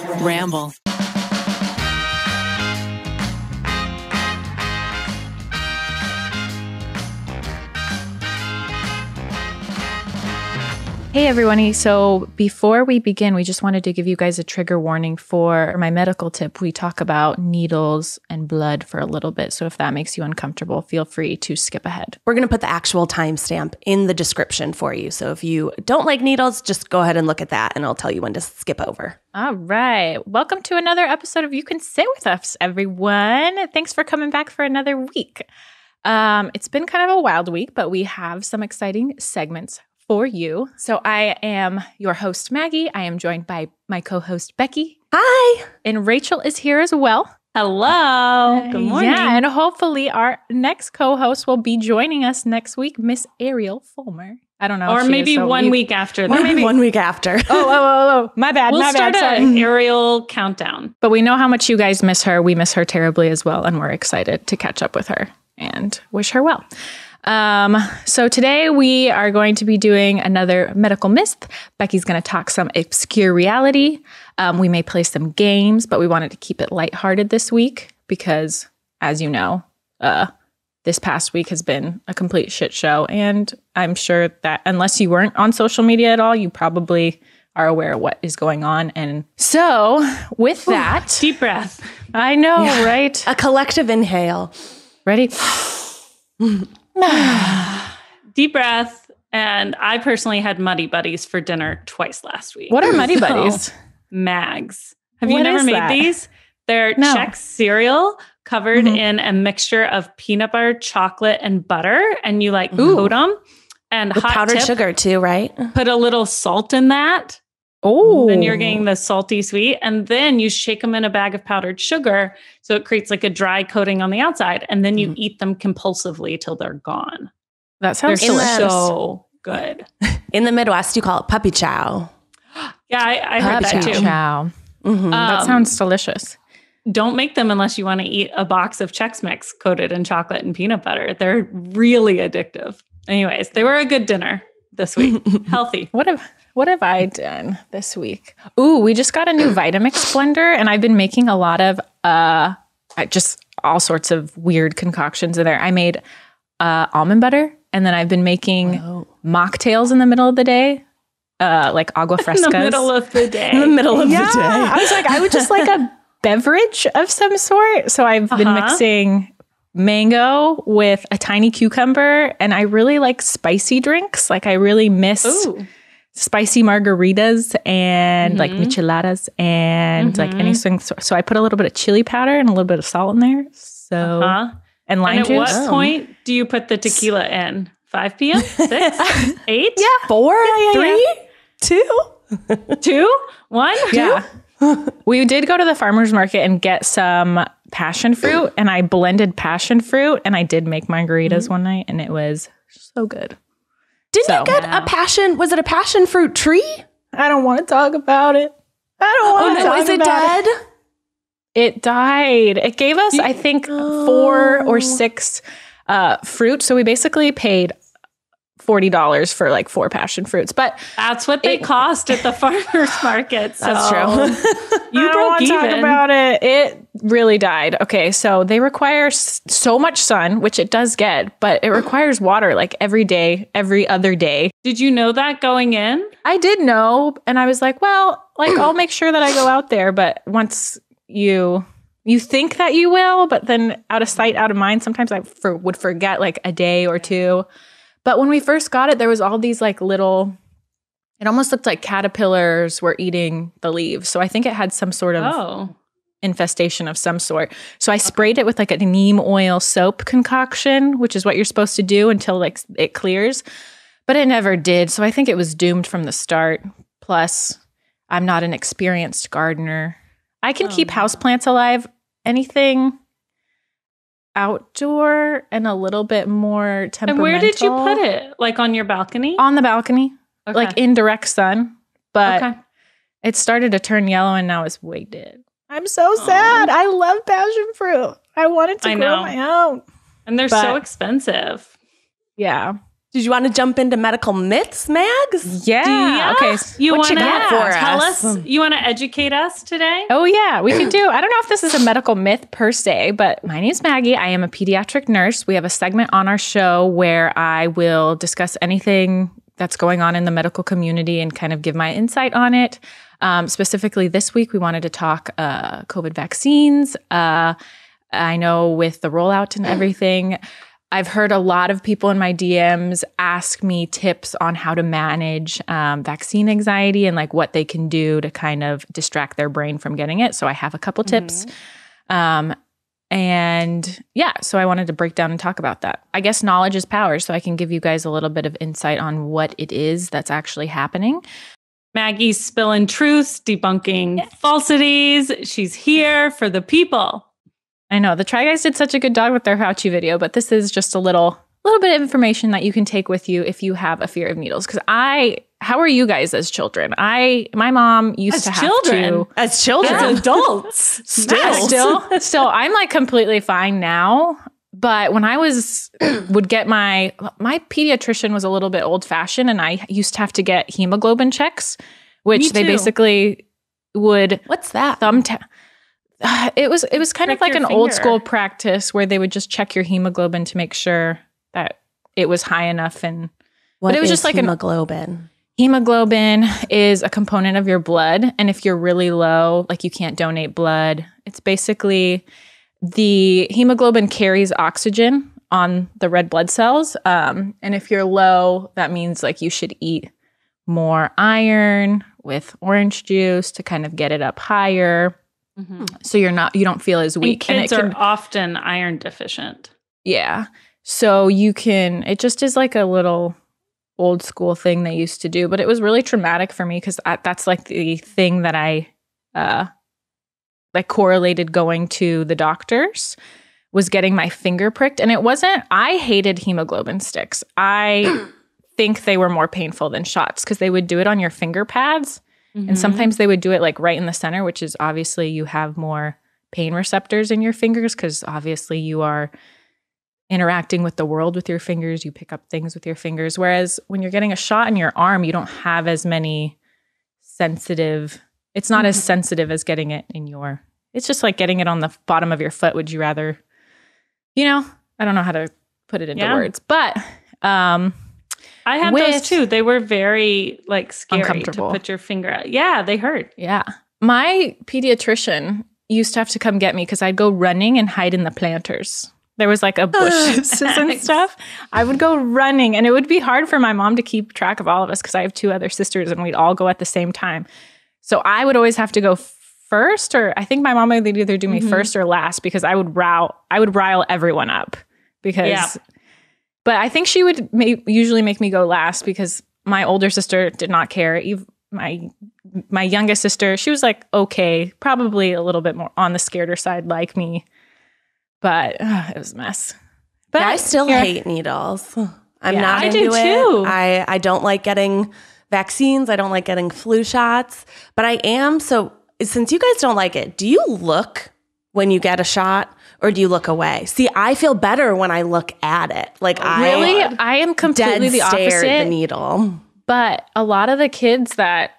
Ramble. Hey everyone, so before we begin, we just wanted to give you guys a trigger warning for my medical tip. We talk about needles and blood for a little bit, so if that makes you uncomfortable, feel free to skip ahead. We're going to put the actual timestamp in the description for you, so if you don't like needles, just go ahead and look at that, and I'll tell you when to skip over. All right. Welcome to another episode of You Can Sit With Us, everyone. Thanks for coming back for another week. It's been kind of a wild week, but we have some exciting segments for you. So I am your host, Maggie. I am joined by my co-host, Becky. Hi. And Rachel is here as well. Hello. Good morning. Yeah, and hopefully our next co-host will be joining us next week, Miss Ariel Fulmer. I don't know. Or maybe one week after that. Or maybe 1 week after. Oh. My bad. We'll my start bad. an Ariel countdown. But we know how much you guys miss her. We miss her terribly as well. And we're excited to catch up with her and wish her well. So today we are going to be doing another medical myth. Becky's going to talk some obscure reality. We may play some games, but we wanted to keep it lighthearted this week because, as you know, this past week has been a complete shit show. And I'm sure that unless you weren't on social media at all, you probably are aware of what is going on. And so with that, deep breath. I know, right? A collective inhale. Ready? Deep breath. And I personally had Muddy Buddies for dinner twice last week. What are Muddy Buddies? Mags. Have you What never is made that? these? They're No. Chex cereal covered in a mixture of peanut butter, chocolate, and butter. And you coat them. And With hot powdered tip, sugar too, right? put a little salt in that. Oh. Then you're getting the salty sweet. And then you shake them in a bag of powdered sugar. So it creates like a dry coating on the outside. And then you eat them compulsively till they're gone. That sounds They're delicious. so good. In the Midwest, you call it puppy chow. Yeah, I heard that too. Chow. Mm-hmm. That sounds delicious. Don't make them unless you want to eat a box of Chex Mix coated in chocolate and peanut butter. They're really addictive. Anyways, they were a good dinner this week. Healthy. What have I done this week? Ooh, we just got a new Vitamix blender, and I've been making a lot of just all sorts of weird concoctions in there. I made almond butter, and then I've been making mocktails in the middle of the day, like agua frescas. In the middle of the day. In the middle of the day. I was like, I would just like a beverage of some sort. So I've been mixing mango with a tiny cucumber, and I really like spicy drinks. Like I really miss spicy margaritas and like micheladas and like anything. So I put a little bit of chili powder and a little bit of salt in there. So and lime And at juice. what point do you put the tequila in? 5 p.m.? 6? 8? Yeah. 4? 3? 2? 2? 1? Yeah. We did go to the farmer's market and get some passion fruit, and I blended passion fruit, and I did make margaritas one night, and it was so good. Didn't you get a passion? Was it a passion fruit tree? I don't want to talk about it. I don't want to talk Is it about dead? It died. It gave us, I think, 4 or 6 fruit. So we basically paid $40 for like 4 passion fruits. But That's what they cost at the farmer's market. So That's true. You I don't broke want to talk even. about it. It really died. Okay, so they require so much sun, which it does get, but it requires water like every day, every other day. Did you know that going in? I did know, and I was like, well, like I'll make sure that I go out there, but once you think that you will, but then out of sight, out of mind, sometimes I would forget like a day or two. But when we first got it, there was all these like little, it almost looked like caterpillars were eating the leaves. So I think it had some sort of infestation of some sort. So I sprayed it with like a neem oil soap concoction, which is what you're supposed to do until like it clears. But it never did. So I think it was doomed from the start. Plus, I'm not an experienced gardener. I can keep houseplants alive. Anything outdoor and a little bit more temperamental. And where did you put it? Like on your balcony? On the balcony, like in direct sun. But Okay. it started to turn yellow and now it's way dead. I'm so sad. I love passion fruit. I wanted to grow know. my own. And they're But- so expensive. Yeah. Did you want to jump into medical myths, Mags? Yeah. Okay. You What want you to got for tell us? us? You want to educate us today? Oh, yeah, we could do. I don't know if this is a medical myth per se, but my name's Maggie. I am a pediatric nurse. We have a segment on our show where I will discuss anything that's going on in the medical community and kind of give my insight on it. Specifically this week, we wanted to talk COVID vaccines. I know with the rollout and everything, I've heard a lot of people in my DMs ask me tips on how to manage vaccine anxiety and like what they can do to kind of distract their brain from getting it. So I have a couple tips. And yeah, so I wanted to break down and talk about that. I guess knowledge is power, so I can give you guys a little bit of insight on what it is that's actually happening. Maggie's spilling truths, debunking falsities. She's here for the people. I know the Try Guys did such a good job with their Fauci video, but this is just a little bit of information that you can take with you if you have a fear of needles. Because how are you guys as children? My mom used to have to as children, as adults, still. I'm like completely fine now. But when I would get my pediatrician was a little bit old fashioned, and I used to have to get hemoglobin checks, which they basically would. What's that? It was kind of like an old school practice where they would just check your hemoglobin to make sure that it was high enough. But it was just like hemoglobin. Hemoglobin is a component of your blood, and if you're really low, like you can't donate blood. It's basically the hemoglobin carries oxygen on the red blood cells, and if you're low, that means like you should eat more iron with orange juice to kind of get it up higher. So you don't feel as weak. And kids are often iron deficient. Yeah. So it just is like a little old school thing they used to do, but it was really traumatic for me because that's like the thing that I like correlated going to the doctors was getting my finger pricked. And I hated hemoglobin sticks. I think they were more painful than shots because they would do it on your finger pads. And sometimes they would do it like right in the center, which is obviously you have more pain receptors in your fingers because obviously you are interacting with the world with your fingers. You pick up things with your fingers. Whereas when you're getting a shot in your arm, you don't have as many it's not as sensitive as getting it it's just like getting it on the bottom of your foot. Would you rather, I don't know how to put it into words, but I had those too. They were very like scary to put your finger out. Yeah, they hurt. Yeah. My pediatrician used to have to come get me because I'd go running and hide in the planters. There was like a bushes and stuff. I would go running, and it would be hard for my mom to keep track of all of us because I have two other sisters and we'd all go at the same time. So I would always have to go first, or I think my mom would either do me first or last because I would rile everyone up because but I think she would usually make me go last because my older sister did not care. My youngest sister, she was like, okay, probably a little bit more on the scareder side like me. But it was a mess. But I still hate needles. I'm not into it. Too. I don't like getting vaccines. I don't like getting flu shots. But I am. So since you guys don't like it, do you look when you get a shot? Or do you look away? See, I feel better when I look at it. Like I am completely the opposite. The needle. But a lot of the kids that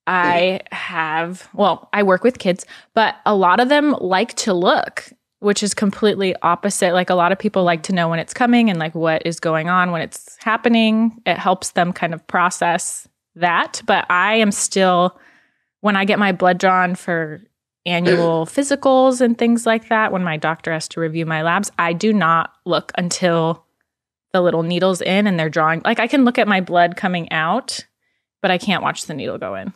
I have, I work with kids, but a lot of them like to look, which is completely opposite. Like a lot of people like to know when it's coming and like what is going on when it's happening. It helps them kind of process that. But I am still, when I get my blood drawn for annual physicals and things like that, when my doctor has to review my labs, I do not look until the little needle's in and they're drawing. Like I can look at my blood coming out, but I can't watch the needle go in.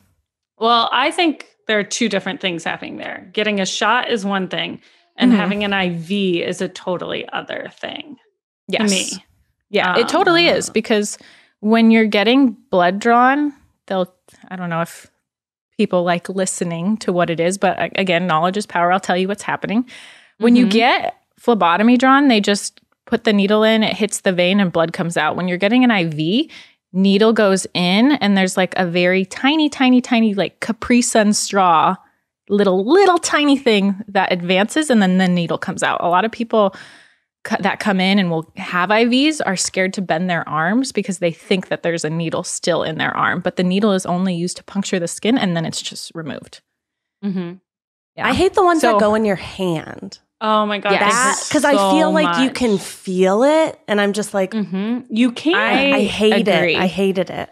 Well, I think there are two different things happening there. Getting a shot is one thing, and having an IV is a totally other thing. Yes. To me. Yeah, it totally is, because when you're getting blood drawn, I don't know if people like listening to what it is, but again, knowledge is power. I'll tell you what's happening. When you get phlebotomy drawn, they just put the needle in, it hits the vein and blood comes out. When you're getting an IV, needle goes in and there's like a very tiny, like Capri Sun straw, little tiny thing that advances and then the needle comes out. A lot of people that come in and will have IVs are scared to bend their arms because they think that there's a needle still in their arm, but the needle is only used to puncture the skin and then it's just removed. Mm-hmm. Yeah. I hate the ones that go in your hand. Oh my God. Because I feel like you can feel it. And I'm just like, you can't. I hate it. I hated it.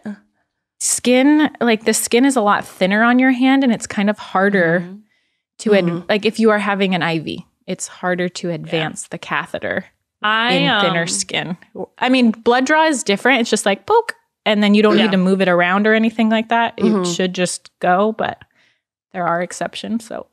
Skin, like the skin is a lot thinner on your hand and it's kind of harder to, like if you are having an IV, it's harder to advance the catheter in thinner skin. I mean, blood draw is different. It's just like poke. And then you don't need to move it around or anything like that. It should just go, but there are exceptions. So,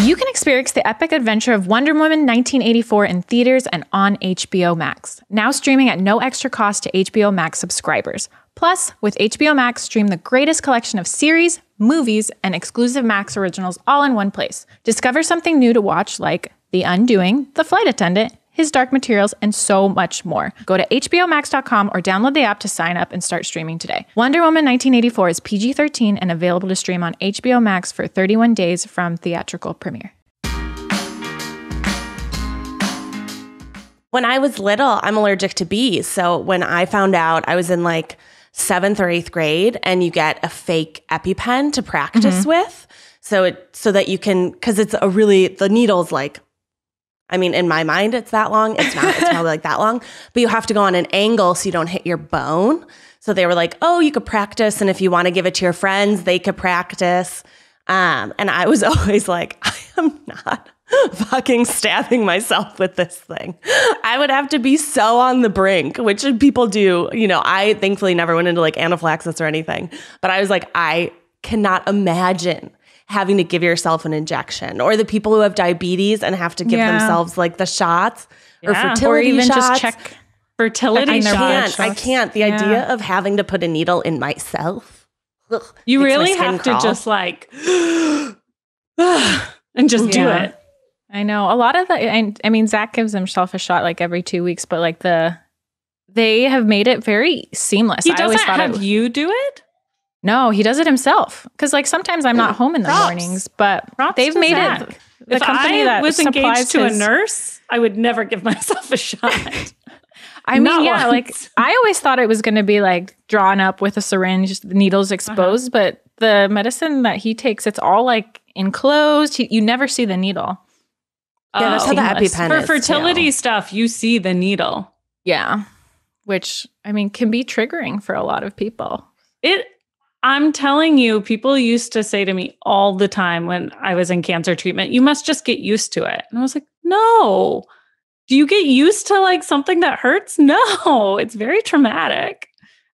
you can experience the epic adventure of Wonder Woman 1984 in theaters and on HBO Max. Now streaming at no extra cost to HBO Max subscribers. Plus, with HBO Max, stream the greatest collection of series, movies, and exclusive Max originals all in one place. Discover something new to watch like The Undoing, The Flight Attendant, His Dark Materials, and so much more. Go to hbomax.com or download the app to sign up and start streaming today. Wonder Woman 1984 is PG-13 and available to stream on HBO Max for 31 days from theatrical premiere. When I was little, I'm allergic to bees. So when I found out, I was in like 7th or 8th grade, and you get a fake EpiPen to practice with. So that you can, because it's the needle's like, I mean, in my mind, it's that long. It's not. It's probably like that long. But you have to go on an angle so you don't hit your bone. So they were like, oh, you could practice. And if you want to give it to your friends, they could practice. And I was always like, I am not fucking stabbing myself with this thing. I would have to be so on the brink, which people do. You know, I thankfully never went into like anaphylaxis or anything. But I was like, I cannot imagine having to give yourself an injection, or the people who have diabetes and have to give themselves like the shots or fertility or even shots. Just check fertility shots. I can't. The idea of having to put a needle in myself. Ugh, you really have to just like, and just do it. I know a lot of the, I mean, Zach gives himself a shot like every 2 weeks, but like they have made it very seamless. He doesn't have you do it? No, he does it himself. Because like sometimes I'm not home in the mornings, but they've made it. The company that was engaged to a nurse, I would never give myself a shot. I mean, like I always thought it was going to be like drawn up with a syringe, the needles exposed, but the medicine that he takes, it's all like enclosed. You never see the needle. Yeah, that's how the EpiPen is. For fertility stuff, you see the needle. Yeah, which I mean can be triggering for a lot of people. I'm telling you, people used to say to me all the time when I was in cancer treatment, you must just get used to it. And I was like, no. Do you get used to like something that hurts? No, it's very traumatic.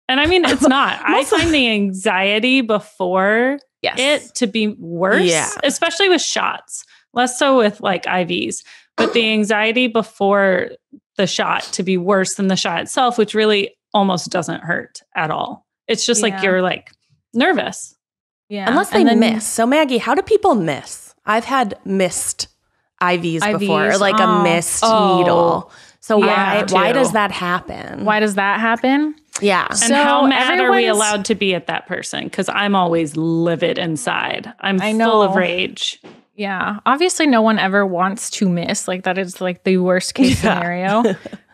And I mean, it's not. I find the anxiety before it to be worse, especially with shots, less so with like IVs, but the anxiety before the shot to be worse than the shot itself, which really almost doesn't hurt at all. It's just like you're like nervous. Yeah. Unless they miss. So Maggie, how do people miss? I've had missed IVs before, or like a missed needle. So why does that happen? Why does that happen? Yeah. And how mad are we allowed to be at that person? Because I'm always livid inside. I'm full of rage. Yeah. Obviously no one ever wants to miss. Like that is like the worst case scenario.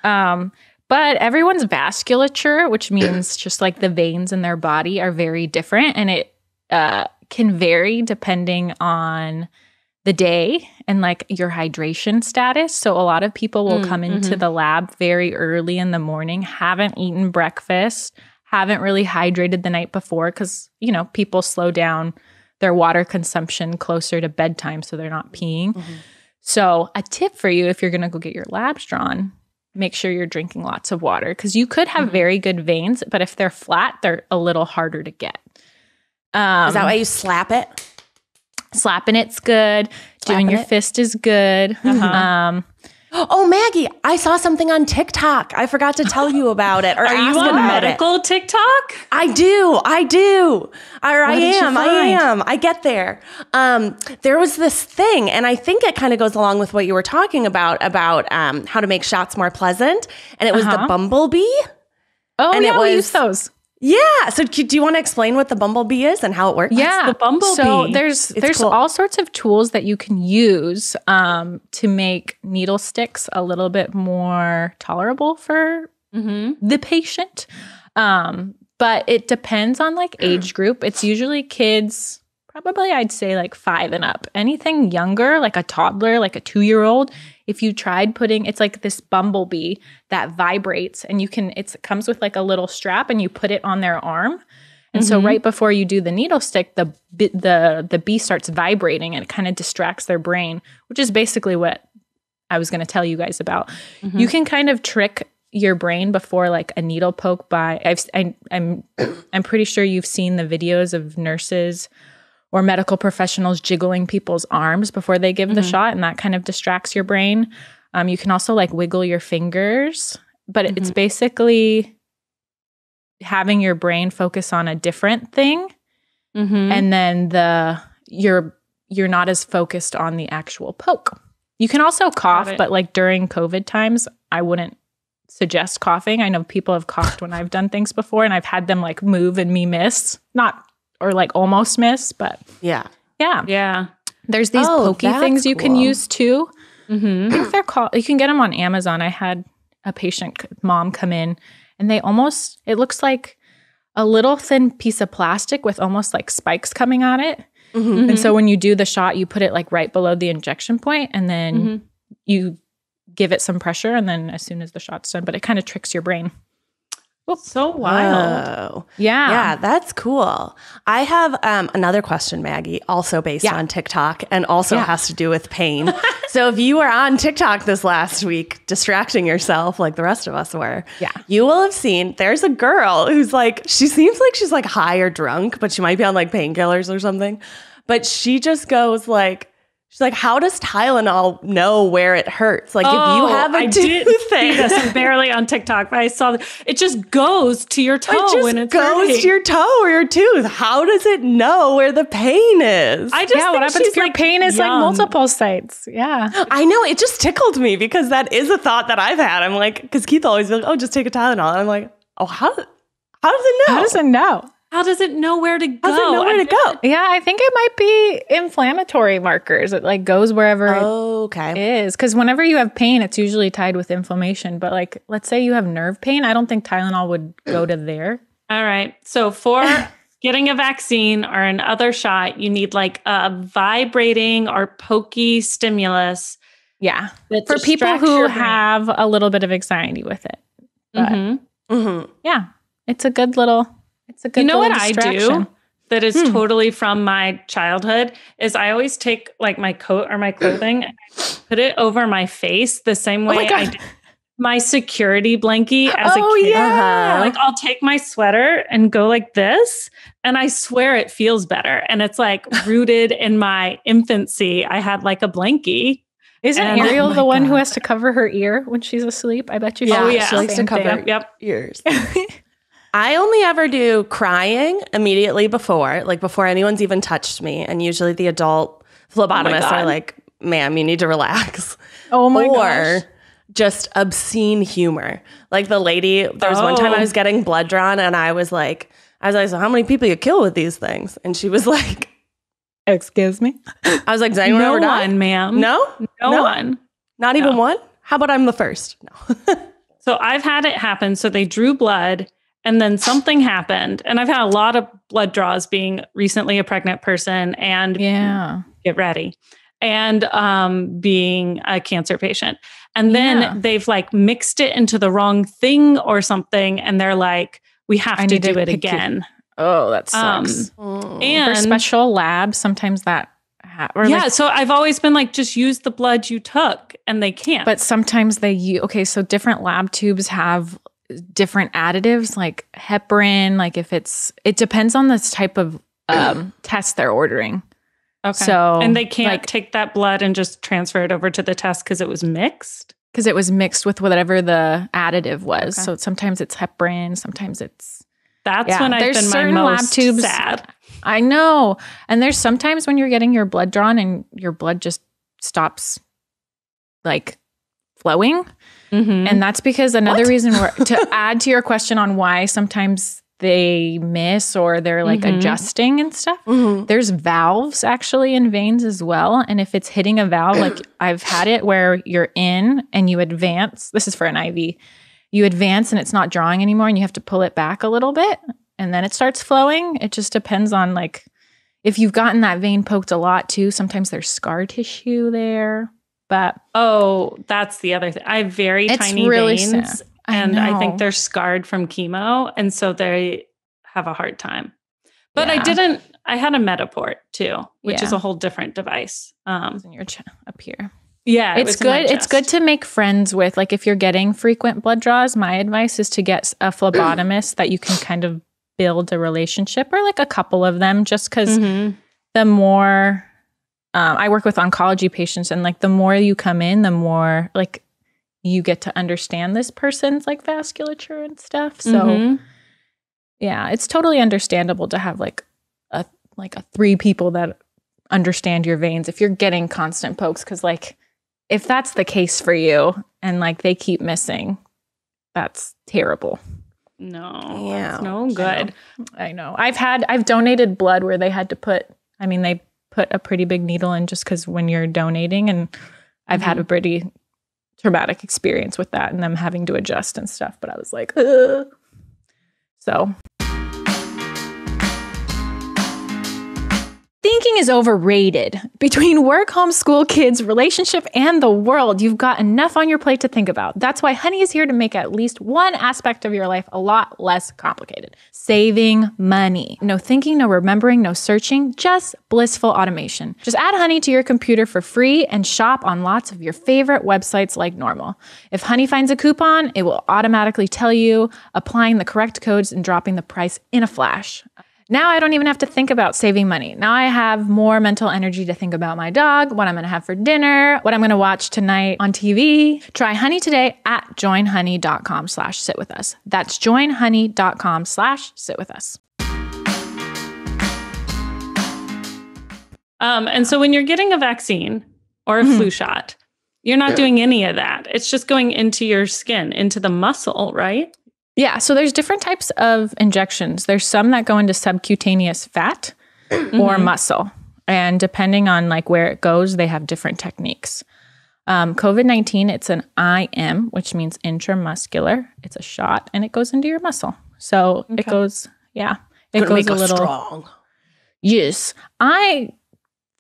But everyone's vasculature, which means just like the veins in their body, are very different. And it can vary depending on the day and like your hydration status. So a lot of people will come into the lab very early in the morning, haven't eaten breakfast, haven't really hydrated the night before because, you know, people slow down their water consumption closer to bedtime so they're not peeing. So a tip for you if you're going to go get your labs drawn, make sure you're drinking lots of water because you could have very good veins, but if they're flat, they're a little harder to get. Is that why you slap it? Slapping it's good. Doing your fist is good. Oh, Maggie, I saw something on TikTok. I forgot to tell you about it. Or are you on medical TikTok? I do. Or I am. I get there. There was this thing, and I think it kind of goes along with what you were talking about how to make shots more pleasant. And it was the bumblebee. Oh, and we use those. Yeah. So do you want to explain what the bumblebee is and how it works? Yeah. the bumblebee? So there's cool. all sorts of tools that you can use to make needle sticks a little bit more tolerable for the patient. But it depends on like age group. It's usually kids, probably I'd say like 5 and up. Anything younger, like a toddler, like a 2-year-old, if you tried putting, it's like this bumblebee that vibrates and it comes with like a little strap and you put it on their arm. And so right before you do the needle stick, the bee starts vibrating and it kind of distracts their brain, which is basically what I was going to tell you guys about. You can kind of trick your brain before like a needle poke by, I'm pretty sure you've seen the videos of nurses or medical professionals jiggling people's arms before they give the shot, and that kind of distracts your brain. You can also like wiggle your fingers, but it's basically having your brain focus on a different thing, and then you're not as focused on the actual poke. You can also cough, but like during COVID times, I wouldn't suggest coughing. I know people have coughed when I've done things before, and I've had them like move and me miss, or like almost miss, but yeah. There's these pokey things you can use too. I think they're called, you can get them on Amazon. I had a patient mom come in and it looks like a little thin piece of plastic with almost like spikes coming on it. And so when you do the shot, you put it like right below the injection point and then you give it some pressure. And then as soon as the shot's done, but it kind of tricks your brain. So wild. Oh. Yeah, that's cool. I have another question, Maggie, also based on TikTok and also has to do with pain. So if you were on TikTok this last week, distracting yourself like the rest of us were, you will have seen there's a girl who's like, she seems like she's like high or drunk, but she might be on like painkillers or something. But she just goes like, she's like, how does Tylenol know where it hurts? Like, if you have a toothache. I'm barely on TikTok, but I saw that it just goes to your toe when it's goes hurting. to your toe or your tooth. How does it know where the pain is? I just think what happens if your pain is like young. multiple sites? Yeah. I know. It just tickled me because that is a thought that I've had. I'm like, because Keith always be like, oh, just take a Tylenol. And I'm like, oh, how does it know? How does it know? How does it know where to go? How does it know where to go? Yeah, I think it might be inflammatory markers. It like goes wherever it is. Because whenever you have pain, it's usually tied with inflammation. But like, let's say you have nerve pain. I don't think Tylenol would go to there. All right. So for getting a vaccine or another shot, you need like a vibrating or pokey stimulus. Yeah. For people who have a little bit of anxiety with it. But yeah, it's a good little... You know what I do that is totally from my childhood is I always take like my coat or my clothing and I put it over my face the same way I did my security blankie as a kid. Yeah. Like I'll take my sweater and go like this and I swear it feels better. And it's like rooted in my infancy. I had like a blankie. Isn't Ariel the one who has to cover her ear when she's asleep? I bet you. She likes to cover ears. I only ever do crying immediately before anyone's even touched me. And usually the adult phlebotomists are like, ma'am, you need to relax. Oh my gosh. Or just obscene humor. Like the lady, there was one time I was getting blood drawn and I was like, so how many people you kill with these things? And she was like, excuse me? I was like, does anyone ever die? No one, ma'am. No one. Not even one? How about I'm the first? No. So I've had it happen. So they drew blood. And then something happened. And I've had a lot of blood draws being recently a pregnant person and get ready. And being a cancer patient. And then they've like mixed it into the wrong thing or something. And they're like, we have to do it again. Oh, that sucks. And for special labs, sometimes that so I've always been like, just use the blood you took. And they can't. But sometimes so different lab tubes have different additives like heparin, like it depends on this type of test they're ordering. Okay. So and they can't take that blood and just transfer it over to the test because it was mixed? Because it was mixed with whatever the additive was. Okay. So sometimes it's heparin, sometimes it's... That's when I've been my most sad. I know. And there's sometimes when you're getting your blood drawn and your blood just stops like flowing. And that's because another reason to add to your question on why sometimes they miss or they're like adjusting and stuff. There's valves actually in veins as well. And if it's hitting a valve, like I've had it where you're in and you advance. This is for an IV. You advance and it's not drawing anymore and you have to pull it back a little bit and then it starts flowing. It just depends on like if you've gotten that vein poked a lot too. Sometimes there's scar tissue there. But that's the other thing. I have very tiny veins. Sad. And I think they're scarred from chemo. And so they have a hard time. But I had a Metaport too, which is a whole different device. It's in your up here. Yeah. It's good. It's good to make friends with, like if you're getting frequent blood draws, my advice is to get a phlebotomist that you can kind of build a relationship or like a couple of them just because the more, I work with oncology patients and like the more you come in, the more like you get to understand this person's like vasculature and stuff. So yeah, it's totally understandable to have like a 3 people that understand your veins if you're getting constant pokes. Cause like if that's the case for you and like they keep missing, that's terrible. No, that's no good. I know. I've donated blood where they had to they put a pretty big needle in just cause when you're donating and I've had a pretty traumatic experience with that and them having to adjust and stuff. But I was like, ugh. So thinking is overrated. Between work, homeschool, kids, relationship, and the world, you've got enough on your plate to think about. That's why Honey is here to make at least one aspect of your life a lot less complicated. Saving money. No thinking, no remembering, no searching, just blissful automation. Just add Honey to your computer for free and shop on lots of your favorite websites like normal. If Honey finds a coupon, it will automatically tell you, applying the correct codes and dropping the price in a flash. Now I don't even have to think about saving money. Now I have more mental energy to think about my dog, what I'm going to have for dinner, what I'm going to watch tonight on TV. Try Honey today at joinhoney.com/sitwithus. That's joinhoney.com/sitwithus. And so when you're getting a vaccine or a flu shot, you're not doing any of that. It's just going into your skin, into the muscle, right? Yeah, so there's different types of injections. There's some that go into subcutaneous fat or muscle. And depending on like where it goes, they have different techniques. COVID-19, it's an IM, which means intramuscular. It's a shot and it goes into your muscle. So it goes, it goes a little strong. Yes. I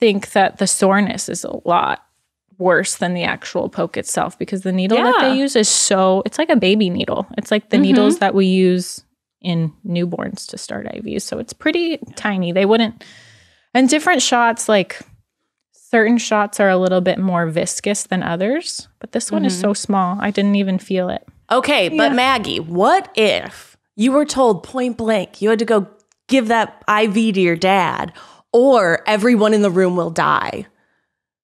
think that the soreness is a lot worse than the actual poke itself because the needle that they use is it's like a baby needle. It's like the needles that we use in newborns to start IVs. So it's pretty tiny. They wouldn't, and different shots, like certain shots are a little bit more viscous than others, but this one is so small. I didn't even feel it. Okay, but Maggie, what if you were told point blank you had to go give that IV to your dad or everyone in the room will die?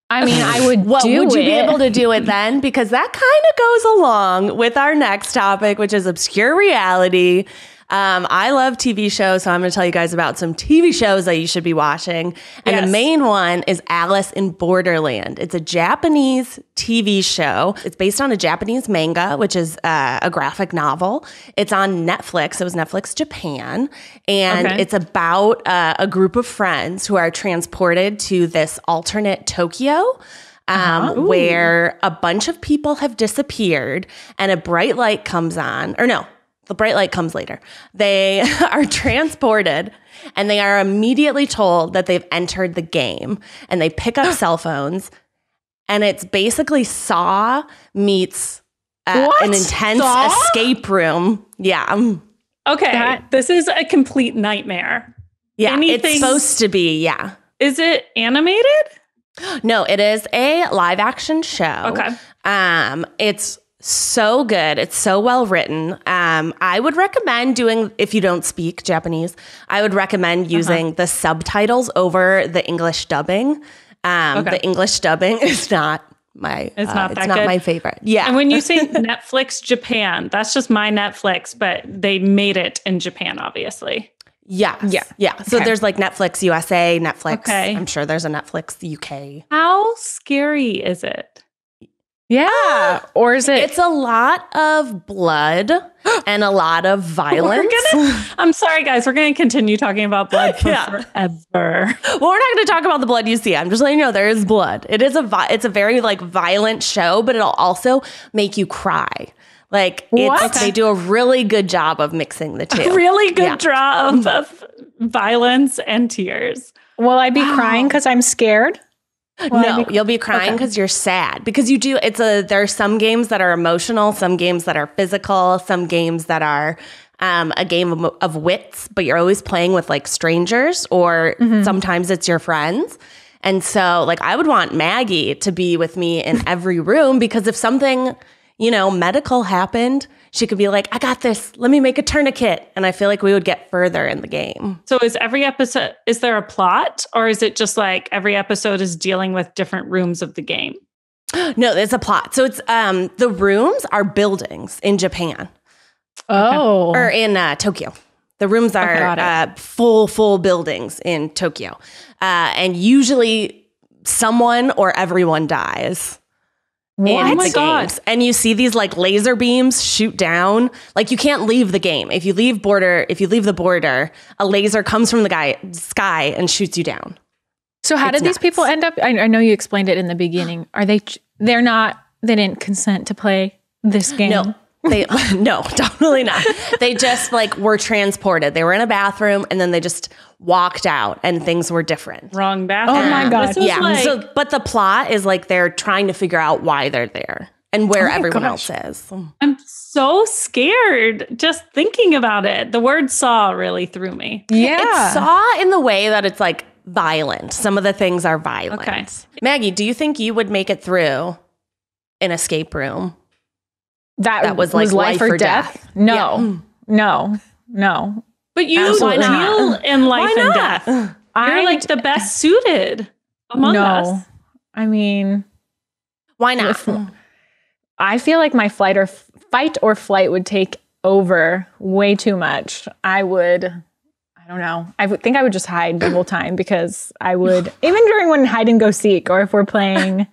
I mean, I would would you be able to do it then? Because that kind of goes along with our next topic, which is obscure reality. I love TV shows, so I'm going to tell you guys about some TV shows that you should be watching. And the main one is Alice in Borderland. It's a Japanese TV show. It's based on a Japanese manga, which is a graphic novel. It's on Netflix. It was Netflix Japan. And it's about a group of friends who are transported to this alternate Tokyo. Where a bunch of people have disappeared and a bright light comes on. Or no, the bright light comes later. They are transported and they are immediately told that they've entered the game and they pick up cell phones and it's basically Saw meets an intense escape room. Yeah. Okay. This is a complete nightmare. Yeah. It's supposed to be. Yeah. Is it animated? No, it is a live action show. Okay. It's so good. It's so well written. I would recommend doing, if you don't speak Japanese, I would recommend using the subtitles over the English dubbing. The English dubbing is not my, it's not my favorite. Yeah. And when you say Netflix Japan, that's just my Netflix, but they made it in Japan, obviously. Yeah. So there's like Netflix USA, Netflix. Okay. I'm sure there's a Netflix UK. How scary is it? Yeah. Or is it? It's a lot of blood and a lot of violence. I'm sorry, guys. We're going to continue talking about blood for forever. Well, we're not going to talk about the blood you see. I'm just letting you know there is blood. It's a very like violent show, but it'll also make you cry. Like they do a really good job of mixing the two. A really good job of violence and tears. Will I be crying because I'm scared? No, you'll be crying because you're sad. Because you do, there are some games that are emotional, some games that are physical, some games that are a game of wits, but you're always playing with like strangers or sometimes it's your friends. And so like I would want Maggie to be with me in every room because if something, medical happened, she could be like, I got this. Let me make a tourniquet. And I feel like we would get further in the game. So is there a plot or is it just like every episode is dealing with different rooms of the game? No, there's a plot. So it's the rooms are buildings in Japan. Oh. Or in Tokyo. The rooms are full buildings in Tokyo. And usually someone or everyone dies. What? Oh my God. And you see these like laser beams shoot down. Like you can't leave the game. If you leave the border, a laser comes from the sky and shoots you down. So how did these people end up? I know you explained it in the beginning. Are they didn't consent to play this game? No. No, totally not. They just like were transported. They were in a bathroom and then they just walked out and things were different. Wrong bathroom. Oh my God. Yeah. But the plot is like they're trying to figure out why they're there and where everyone else is. I'm so scared just thinking about it. The word saw really threw me. Yeah. It's Saw in the way that it's like violent. Some of the things are violent. Okay. Maggie, do you think you would make it through an escape room? That was like life or death? No. Yeah. No. But you deal in life and death. You're like the best suited among us. I mean, why not? I feel like my fight or flight would take over way too much. I don't know. I would think I would just hide the whole time because I would, even during when hide and go seek, or if we're playing,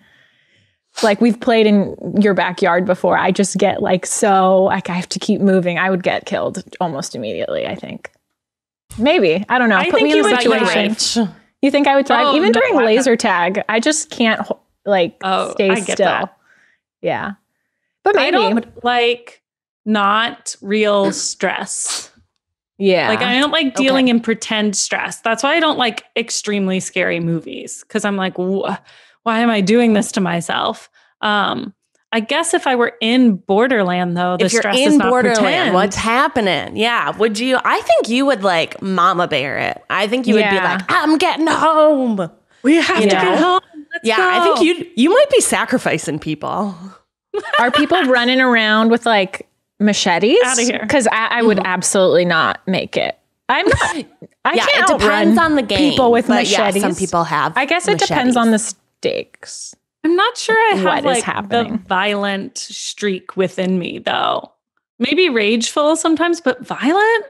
like we've played in your backyard before, I just get like I have to keep moving. I would get killed almost immediately, I think. Maybe. I don't know. Put me in the situation. You think I would thrive? Even during laser tag, I just can't stay still. That. Yeah. But maybe. I don't like not real stress. Yeah. Like I don't like dealing in pretend stress. That's why I don't like extremely scary movies. Because I'm like, why am I doing this to myself? I guess if I were in Borderland, though, the stress is not pretend. What's happening? Yeah. Would you? I think you would like mama bear it. I think you would be like, I'm getting home. We have to get home. Let's go. I think you might be sacrificing people. Are people running around with like machetes? Out of here. Because I would absolutely not make it. I'm not. I can't. It depends on the game. People with machetes. Some people have. I guess it depends on the stakes. I'm not sure I have like happening. the violent streak within me, though. Maybe rageful sometimes, but violent?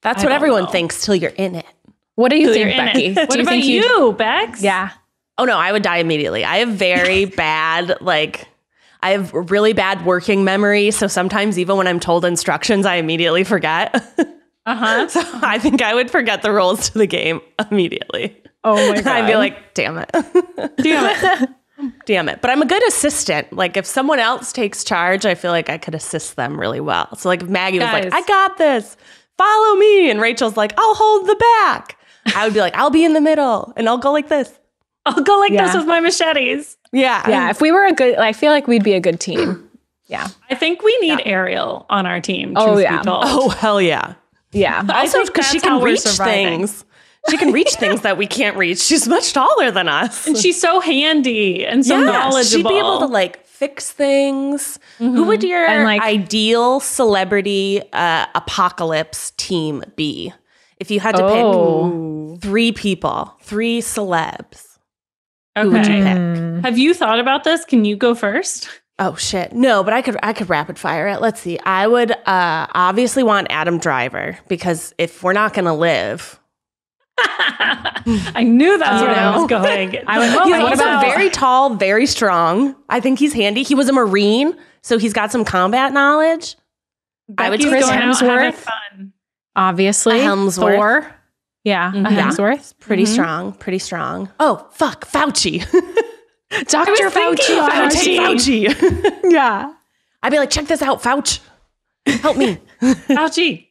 That's what everyone thinks till you're in it. What do you think, Becky? What about you, Bex? Yeah. Oh, no, I would die immediately. I have very bad, I have really bad working memory. So sometimes even when I'm told instructions, I immediately forget. So I think I would forget the rules to the game immediately. Oh my God. I'd be like, damn it. Damn it. But I'm a good assistant. Like if someone else takes charge, I feel like I could assist them really well. So like if Maggie was like, I got this, follow me. And Rachel's like, I'll hold the back. I would be like, I'll be in the middle and I'll go like this. I'll go like this with my machetes. Yeah. Yeah. If we were I feel like we'd be a good team. Yeah. I think we need Ariel on our team. Oh, yeah. Oh, hell yeah. Yeah. Also because she can reach things. She can reach things that we can't reach. She's much taller than us. And she's so handy and so knowledgeable. She'd be able to like fix things. Who would your ideal celebrity apocalypse team be? If you had to pick 3 people, 3 celebs. Who would you pick? Have you thought about this? Can you go first? Oh shit. No, but I could rapid fire it. Let's see. I would obviously want Adam Driver because if we're not going to live, I knew that's where I was going. I was He's what also about very tall, very strong. I think he's handy. He was a Marine, so he's got some combat knowledge. I would Becky's take going out having Hemsworth. fun. obviously A Hemsworth. Thor. Yeah, a Hemsworth. Pretty strong. Pretty strong. Oh, fuck. Fauci. Dr. thinking Fauci. Take Fauci. Yeah. I'd be like, check this out, Fauci. Help me. Fauci.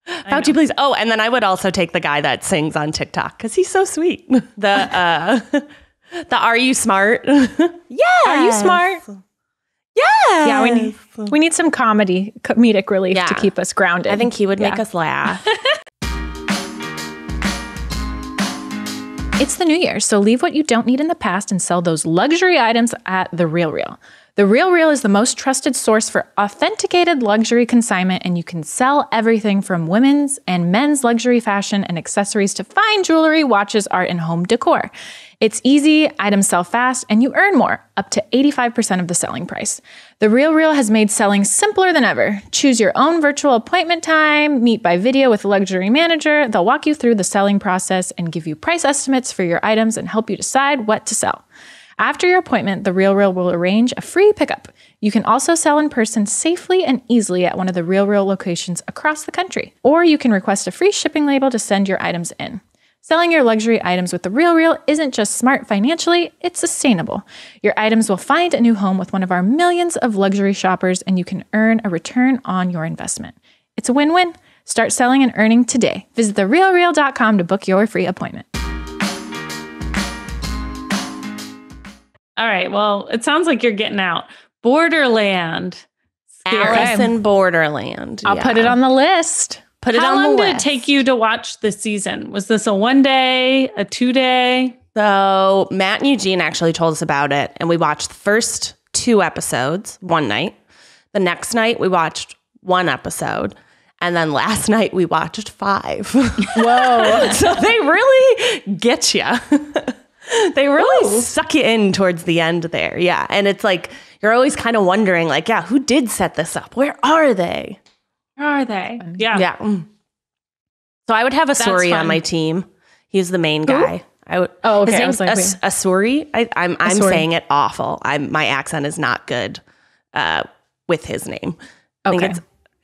Fauci, please. Oh, and then I would also take the guy that sings on TikTok because he's so sweet. The Are You Smart? Yeah. Are you smart? Yeah. Yeah, we need some comedic relief Yeah. to keep us grounded. I think he would make us laugh. It's the new year, so leave what you don't need in the past and sell those luxury items at The Real Real. The Real Real is the most trusted source for authenticated luxury consignment, and you can sell everything from women's and men's luxury fashion and accessories to fine jewelry, watches, art, and home decor. It's easy, items sell fast, and you earn more, up to 85% of the selling price. The Real Real has made selling simpler than ever. Choose your own virtual appointment time, meet by video with a luxury manager. They'll walk you through the selling process and give you price estimates for your items and help you decide what to sell. After your appointment, The Real Real will arrange a free pickup. You can also sell in person safely and easily at one of The Real Real locations across the country. Or you can request a free shipping label to send your items in. Selling your luxury items with The Real Real isn't just smart financially, it's sustainable. Your items will find a new home with one of our millions of luxury shoppers, and you can earn a return on your investment. It's a win-win. Start selling and earning today. Visit therealreal.com to book your free appointment. All right. Well, it sounds like you're getting out. Borderland. Scary. Alice in Borderland. I'll put it on the list. Put it How on the long did it list. take you to watch the season? Was this a 1 day, a 2 day? So Matt and Eugene actually told us about it, and we watched the first 2 episodes one night. The next night we watched 1 episode, and then last night we watched 5. Whoa. So they really get you. They really suck you in towards the end there. Yeah. And it's like, you're always kind of wondering, like, yeah, who did set this up? Where are they? Where are they? Yeah. Yeah. So I would have Asuri on my team. He's the main guy. I would. Oh, okay. His I name's was like, Asuri. I'm Asuri. saying it awful. My accent is not good with his name. I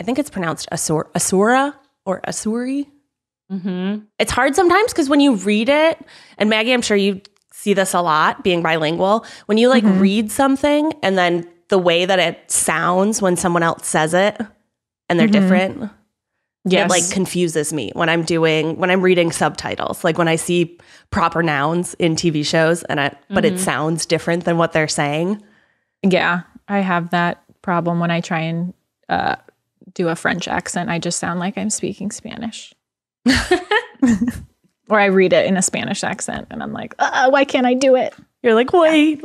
think it's pronounced Asura or Asuri. Mm-hmm. It's hard sometimes because when you read it, and Maggie, I'm sure you see this a lot being bilingual, when you like read something and then the way that it sounds when someone else says it and they're different, it like confuses me when I'm reading subtitles. Like when I see proper nouns in TV shows but it sounds different than what they're saying. Yeah, I have that problem when I try and do a French accent. I just sound like I'm speaking Spanish. Or I read it in a Spanish accent and I'm like, why can't I do it? You're like, wait.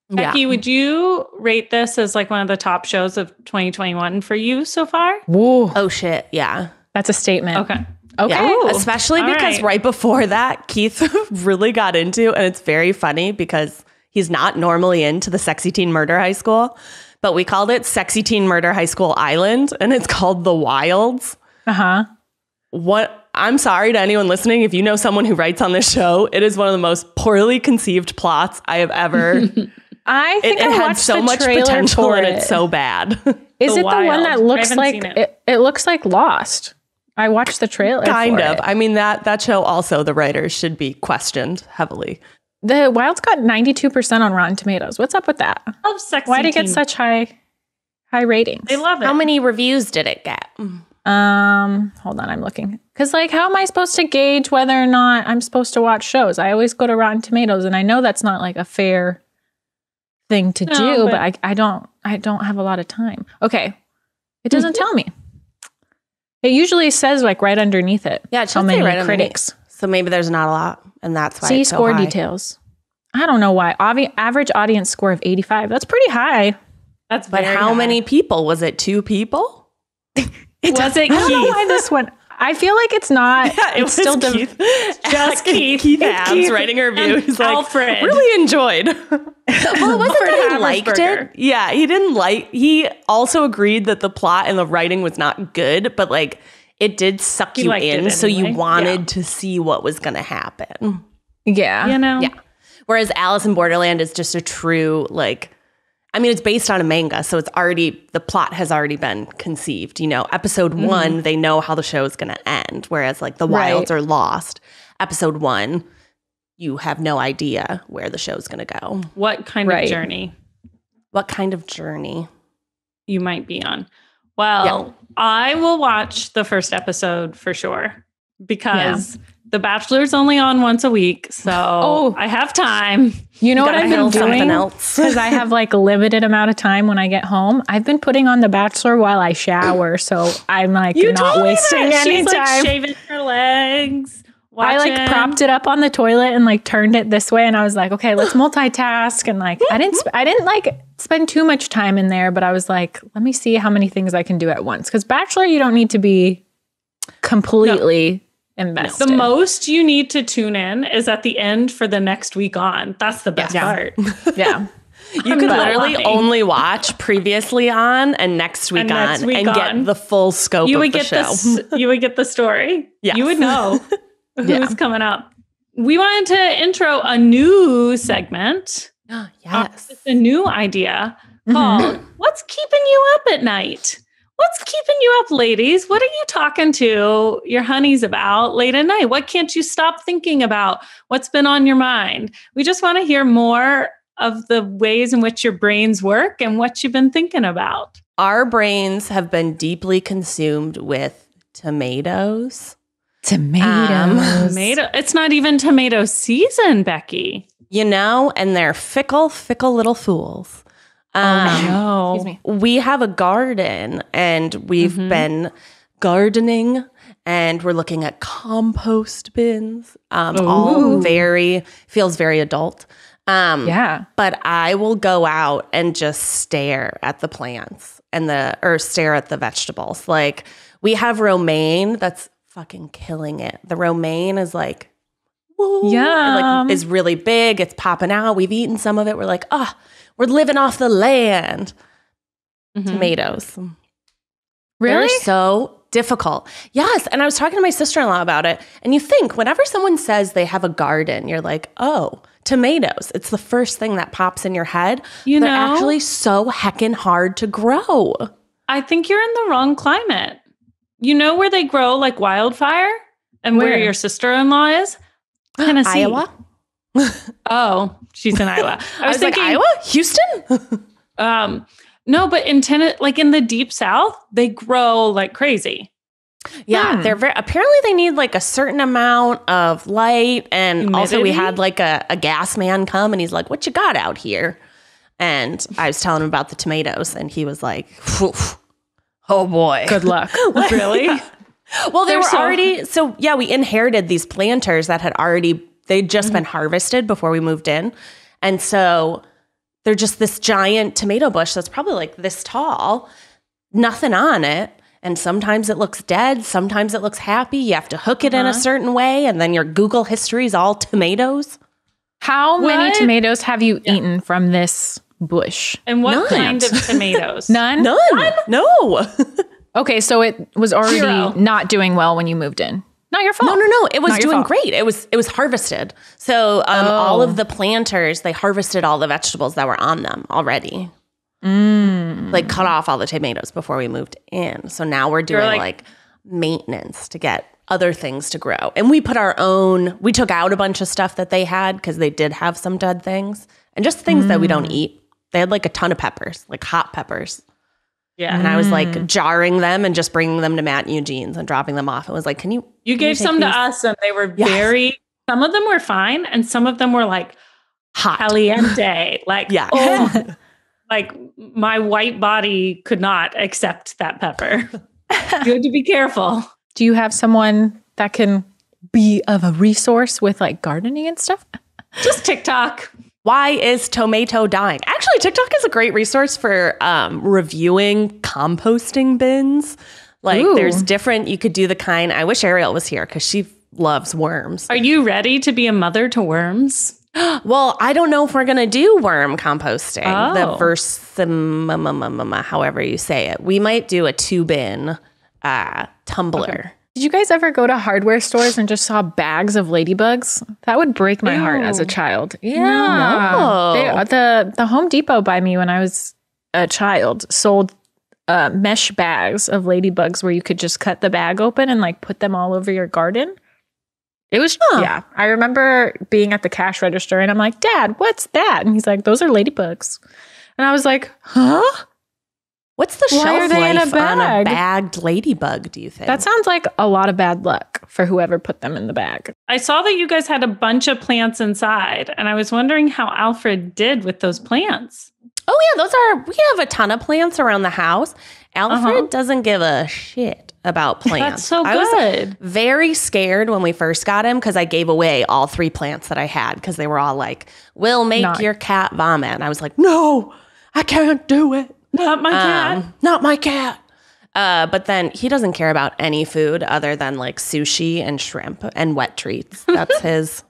Becky, would you rate this as like one of the top shows of 2021 for you so far? Whoa. Oh shit, yeah. That's a statement. Okay. Okay. Yeah. Especially All because right. before that, Keith really got into, and it's very funny because he's not normally into the Sexy Teen Murder High School, but we called it Sexy Teen Murder High School Island, and it's called The Wilds. Uh-huh. I'm sorry to anyone listening. If you know someone who writes on this show, it is one of the most poorly conceived plots I have ever. I think it I had watched so the much trailer potential for and it. it's so bad. Is The it the one Wild. that I looks haven't like seen it. it looks like Lost? I watched the trailer. Kind for of. it. I mean, that show also, the writers should be questioned heavily. The Wild's got 92% on Rotten Tomatoes. What's up with that? Love Sexy Why did it get Teen. such high ratings? They love it. How many reviews did it get? Hold on, I'm looking. Because like, how am I supposed to gauge whether or not I'm supposed to watch shows? I always go to Rotten Tomatoes, and I know that's not like a fair thing to do, but I don't have a lot of time. Okay, it doesn't tell me. It usually says like right underneath it. Yeah, it how should many say right critics. So maybe there's not a lot, and that's why See it's so score high. details. I don't know why. Average audience score of 85. That's pretty high. That's But very how high. many people? Was it 2 people? Was it I don't know Keith? why this one. I feel like it's not. it's still Keith. Just Keith. Keith It's Abs Keith writing a review. and He's like, Alfred. really enjoyed. Well, it wasn't that he Hammersberger. liked it. Yeah, he didn't like. He also agreed that the plot and the writing was not good, but like it did suck He you liked it in. So you anyway. wanted to see what was going to happen. Yeah. You know? Yeah. Whereas Alice in Borderland is just a true, like, I mean, it's based on a manga. So it's already, the plot has already been conceived. You know, episode 1, they know how the show is going to end. Whereas like the Wilds are lost. Episode 1, you have no idea where the show's going to go. What kind of journey What kind of journey? you might be on? Well, I will watch the first episode for sure because The Bachelor's only on once a week. So I have time. You know what I've been doing? Because I have like a limited amount of time when I get home. I've been putting on The Bachelor while I shower. So I'm like not wasting any She's time. like shaving her legs. I like propped it up on the toilet and like turned it this way. And I was like, okay, let's multitask. And like, I didn't like spend too much time in there, but I was like, let me see how many things I can do at once. Because Bachelor, you don't need to be completely invested. The most you need to tune in is at the end for the next week on. That's the best part. Yeah. You could literally only watch previously on and next week on get the full scope of the show. You would get the story. Yes. You would know who's coming up. We wanted to intro a new segment. Yes. It's a new idea called What's Keeping You Up at Night? What's keeping you up, ladies? What are you talking to your honeys about late at night? What can't you stop thinking about? What's been on your mind? We just want to hear more of the ways in which your brains work and what you've been thinking about. Our brains have been deeply consumed with tomatoes. It's not even tomato season, Becky. You know, and they're fickle little fools. No. Excuse me. We have a garden and we've been gardening and we're looking at compost bins. All feels very adult. But I will go out and just stare at the plants or stare at the vegetables. Like we have romaine that's fucking killing it. The romaine is like, whoa, like is really big. It's popping out. We've eaten some of it. We're like, we're living off the land. Tomatoes. Really? They're so difficult. Yes. And I was talking to my sister-in-law about it. And you think whenever someone says they have a garden, you're like, oh, tomatoes. It's the first thing that pops in your head. They're actually so heckin' hard to grow. I think you're in the wrong climate. You know where they grow like wildfire and where your sister-in-law is? Tennessee. Iowa? Oh, she's in Iowa. I was thinking, like, Iowa? Houston? No, but in the deep south, they grow like crazy. Yeah, they're apparently they need like a certain amount of light, and humidity? Also we had like a gas man come, and he's like, "What you got out here?" And I was telling him about the tomatoes, and he was like, "Oh boy, Good luck." Really? Well, they were already we inherited these planters that they'd just been harvested before we moved in, and so they're just this giant tomato bush that's probably like this tall, nothing on it. And sometimes it looks dead. Sometimes it looks happy. You have to hook it in a certain way. And then your Google history is all tomatoes. How many tomatoes have you eaten from this bush? And what kind of tomatoes? None? No. Okay, so it was already not doing well when you moved in. Not your fault. No. It was Not your doing fault. great. It was harvested. So all of the planters, they harvested all the vegetables that were on them already. Like cut off all the tomatoes before we moved in. So now we're doing like maintenance to get other things to grow. And we we took out a bunch of stuff that they had because they did have some dead things and just things that we don't eat. They had like a ton of peppers, like hot peppers. Yeah. And I was like jarring them and just bringing them to Matt and Eugene's and dropping them off. It was like, you gave some to us and they were some of them were fine. And some of them were like hot. Caliente. Like, like my white body could not accept that pepper. You had to be careful. Do you have someone that can be of a resource with like gardening and stuff? Just TikTok. Why is tomato dying? Actually, TikTok is a great resource for reviewing composting bins. Like there's different, you could do the kind, I wish Ariel was here because she loves worms. Are you ready to be a mother to worms? Well, I don't know if we're going to do worm composting. The however you say it. We might do a 2-bin tumbler. Okay. Did you guys ever go to hardware stores and just saw bags of ladybugs? That would break my heart as a child. Yeah. No. The Home Depot by me when I was a child sold mesh bags of ladybugs where you could just cut the bag open and like put them all over your garden. It was, yeah. I remember being at the cash register and I'm like, Dad, what's that? And he's like, those are ladybugs. And I was like, huh? What's the Why are shelf they in a life on a bag? bagged ladybug, do you think? That sounds like a lot of bad luck for whoever put them in the bag. I saw that you guys had a bunch of plants inside, and I was wondering how Alfred did with those plants. Oh, yeah, we have a ton of plants around the house. Alfred doesn't give a shit about plants. That's so I good. was very scared when we first got him because I gave away all 3 plants that I had because they were all like, we'll make your cat vomit. And I was like, no, I can't do it. Not my cat. Not my cat. But then he doesn't care about any food other than like sushi and shrimp and wet treats. That's his.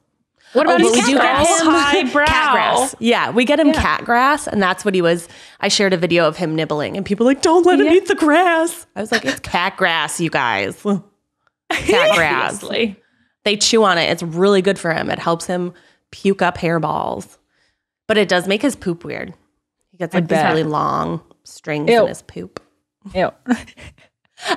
What about his we do get grass? him Highbrow. cat grass. Yeah, we get him cat grass, and that's what he was. I shared a video of him nibbling, and people were like, don't let him eat the grass. I was like, it's cat grass, you guys. Cat grass. They chew on it. It's really good for him. It helps him puke up hairballs. But it does make his poop weird. He gets like these really long strings in his poop. Ew.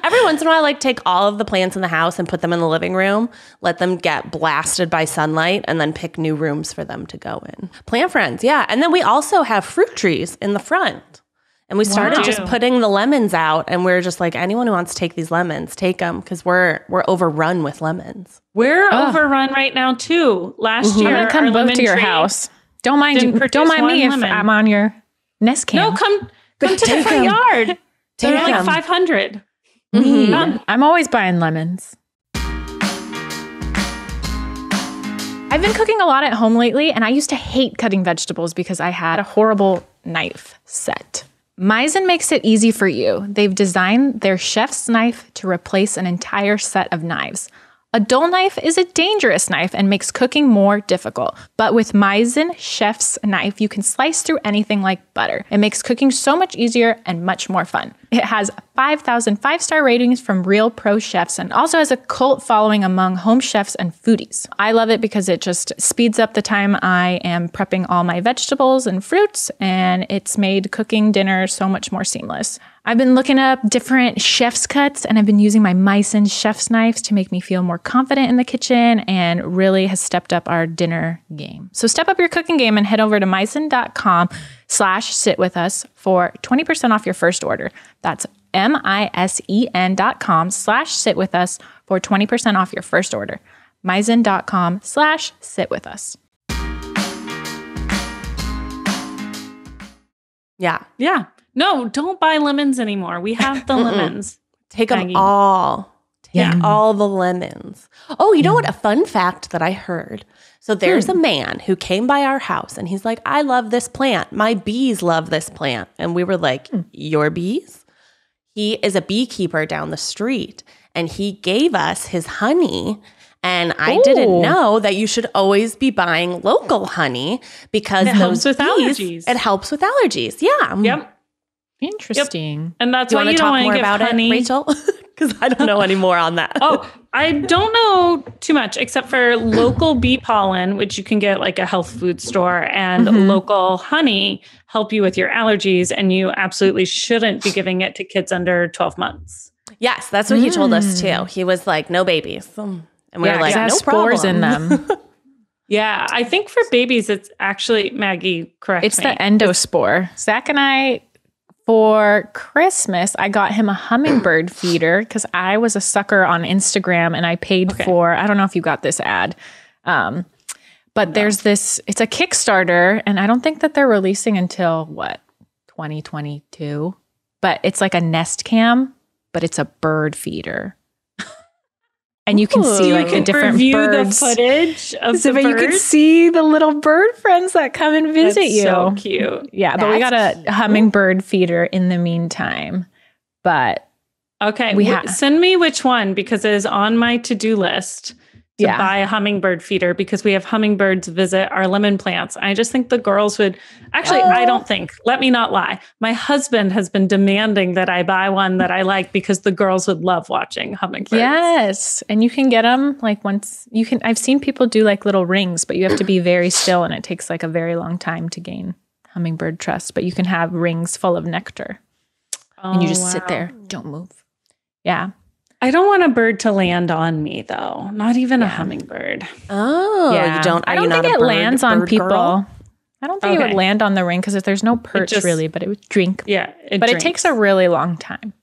Every once in a while, I like take all of the plants in the house and put them in the living room, let them get blasted by sunlight, and then pick new rooms for them to go in. Plant friends, yeah. And then we also have fruit trees in the front. And we started just putting the lemons out, and we're just like, anyone who wants to take these lemons, take them, because we're overrun with lemons. We're overrun right now too. Last year, I'm gonna come both to your house. Don't mind me if I'm on your nest cam. No, come to the front yard. They're like 500. Mm-hmm. I'm always buying lemons. I've been cooking a lot at home lately, and I used to hate cutting vegetables because I had a horrible knife set. Meissen makes it easy for you. They've designed their chef's knife to replace an entire set of knives. A dull knife is a dangerous knife and makes cooking more difficult. But with Meissen Chef's Knife, you can slice through anything like butter. It makes cooking so much easier and much more fun. It has 5,000 5-star ratings from real pro chefs and also has a cult following among home chefs and foodies. I love it because it just speeds up the time I am prepping all my vegetables and fruits, and it's made cooking dinner so much more seamless. I've been looking up different chef's cuts, and I've been using my Meissen chef's knives to make me feel more confident in the kitchen, and really has stepped up our dinner game. So step up your cooking game and head over to Meissen.com/sitwithus for 20% off your first order. That's Misen.com/sitwithus for 20% off your first order. Meissen.com/sitwithus. Yeah. Yeah. No, don't buy lemons anymore. We have the lemons. Take them all. Take all the lemons. Oh, you know what? A fun fact that I heard. So there's a man who came by our house and he's like, I love this plant. My bees love this plant. And we were like, your bees? He is a beekeeper down the street and he gave us his honey. And I didn't know that you should always be buying local honey because it helps with allergies. It helps with allergies. Yeah. Yep. Interesting. Yep. And that's why you don't want to get honey. Rachel? Because I don't know any more on that. Oh, I don't know too much except for local bee pollen, which you can get like a health food store, and local honey help you with your allergies. And you absolutely shouldn't be giving it to kids under 12 months. Yes, that's what he told us too. He was like, no babies. And we were like, it has no spores problem. in them. Yeah, I think for babies, it's actually, Maggie, correct It's me. the endospore. Zach and I, for Christmas, I got him a hummingbird feeder because I was a sucker on Instagram and I paid for, I don't know if you got this ad, but there's this, it's a Kickstarter and I don't think that they're releasing until 2022, but it's like a Nest Cam, but it's a bird feeder. And you can see like the different birds. The footage of So the you can birds. see the little bird friends that come and visit you. So cute. Yeah, but we got a hummingbird feeder in the meantime. But Okay, we send me which one because it is on my to-do list to buy a hummingbird feeder because we have hummingbirds visit our lemon plants. I just think the girls would actually, I don't think, let me not lie. My husband has been demanding that I buy one that I like because the girls would love watching hummingbirds. Yes. And you can get them like once you can, I've seen people do like little rings, but you have to be very still and it takes like a very long time to gain hummingbird trust, but you can have rings full of nectar and you just sit there, don't move. Yeah. I don't want a bird to land on me, though. Not even a hummingbird. Oh, Yeah. you don't? I don't think it lands on people. Girl? I don't think it would land on the ring because if there's no perch really, but it would drink. Yeah, it takes a really long time,